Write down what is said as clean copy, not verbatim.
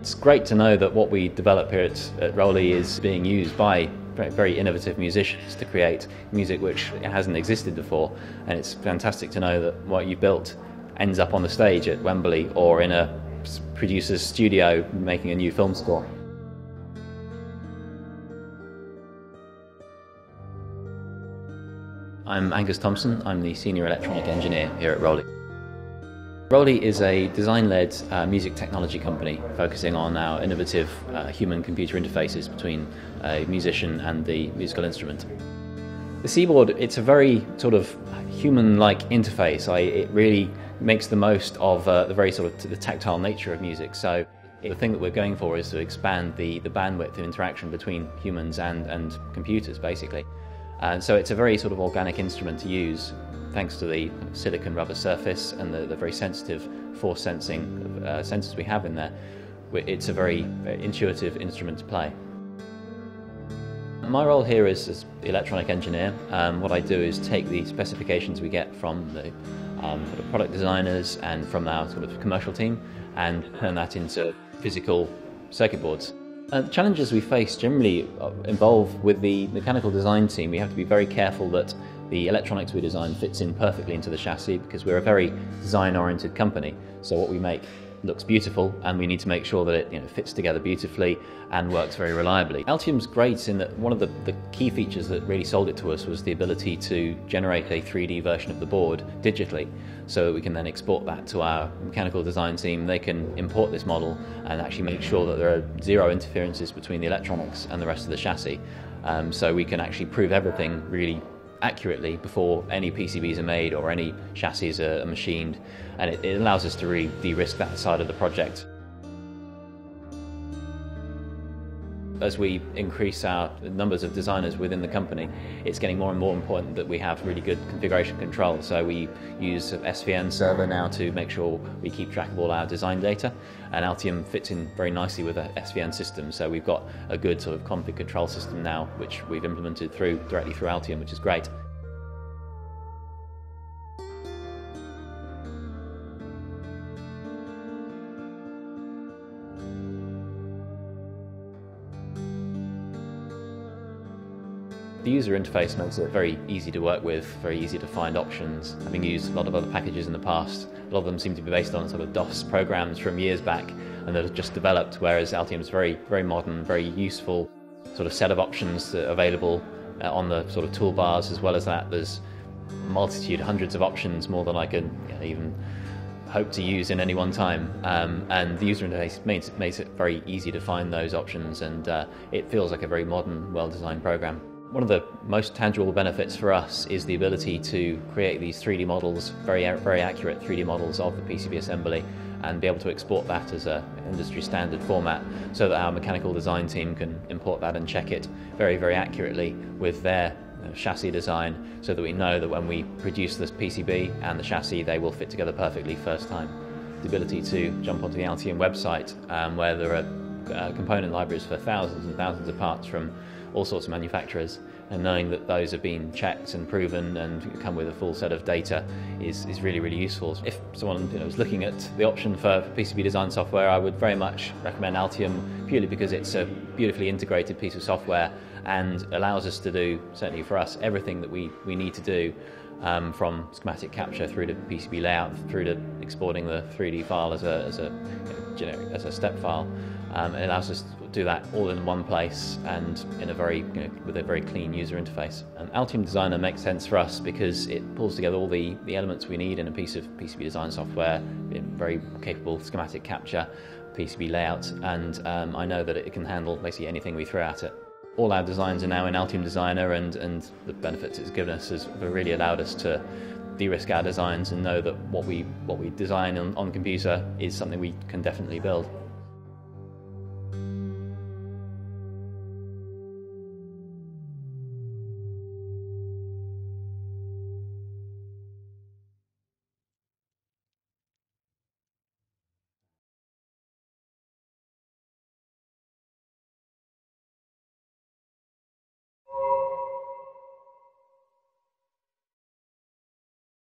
It's great to know that what we develop here at Rolly is being used by very innovative musicians to create music which hasn't existed before, and it's fantastic to know that what you built ends up on the stage at Wembley or in a producer's studio making a new film score. I'm Angus Thomson. I'm the Senior Electronic Engineer here at Rolly. Rolly is a design-led music technology company focusing on our innovative human-computer interfaces between a musician and the musical instrument. The Seaboard, it's a very sort of human-like interface. It really makes the most of the very sort of the tactile nature of music. So the thing that we're going for is to expand the bandwidth of interaction between humans and computers, basically. And so it's a very sort of organic instrument to use, thanks to the silicon rubber surface and the very sensitive force sensing sensors we have in there. It's a very intuitive instrument to play. My role here is as the electronic engineer. What I do is take the specifications we get from the sort of product designers and from our sort of commercial team and turn that into physical circuit boards. The challenges we face generally involve with the mechanical design team. We have to be very careful that the electronics we design fits in perfectly into the chassis, because we're a very design-oriented company. So what we make looks beautiful, and we need to make sure that it fits together beautifully and works very reliably. Altium's great in that one of the key features that really sold it to us was the ability to generate a 3D version of the board digitally, so that we can then export that to our mechanical design team. They can import this model and actually make sure that there are zero interferences between the electronics and the rest of the chassis. So we can actually prove everything really accurately before any PCBs are made or any chassis are machined, and it allows us to really de-risk that side of the project. As we increase our numbers of designers within the company, it's getting more and more important that we have really good configuration control. So we use an SVN server now to make sure we keep track of all our design data, and Altium fits in very nicely with a SVN system. So we've got a good sort of config control system now, which we've implemented directly through Altium, which is great. The user interface makes it very easy to work with, very easy to find options. Having used a lot of other packages in the past, a lot of them seem to be based on sort of DOS programs from years back, and they've just developed, whereas Altium is very, very modern, very useful sort of set of options that are available on the sort of toolbars. As well as that, there's a multitude, hundreds of options, more than I can even hope to use in any one time, and the user interface makes it very easy to find those options, and it feels like a very modern, well-designed program. One of the most tangible benefits for us is the ability to create these 3D models, very accurate 3D models of the PCB assembly, and be able to export that as an industry standard format, so that our mechanical design team can import that and check it very, very accurately with their chassis design, so that we know that when we produce this PCB and the chassis, they will fit together perfectly first time. The ability to jump onto the Altium website, where there are component libraries for thousands and thousands of parts from all sorts of manufacturers, and knowing that those have been checked and proven and come with a full set of data is really, really useful. If someone was looking at the option for PCB design software, I would very much recommend Altium, purely because it's a beautifully integrated piece of software and allows us to do, certainly for us, everything that we need to do, from schematic capture through to PCB layout, through to exporting the 3D file as a step file. It allows us to do that all in one place and in with a very clean user interface. And Altium Designer makes sense for us because it pulls together all the elements we need in a piece of PCB design software, very capable schematic capture, PCB layout, and I know that it can handle basically anything we throw at it. All our designs are now in Altium Designer, and the benefits it's given us has really allowed us to de-risk our designs and know that what we design on computer is something we can definitely build.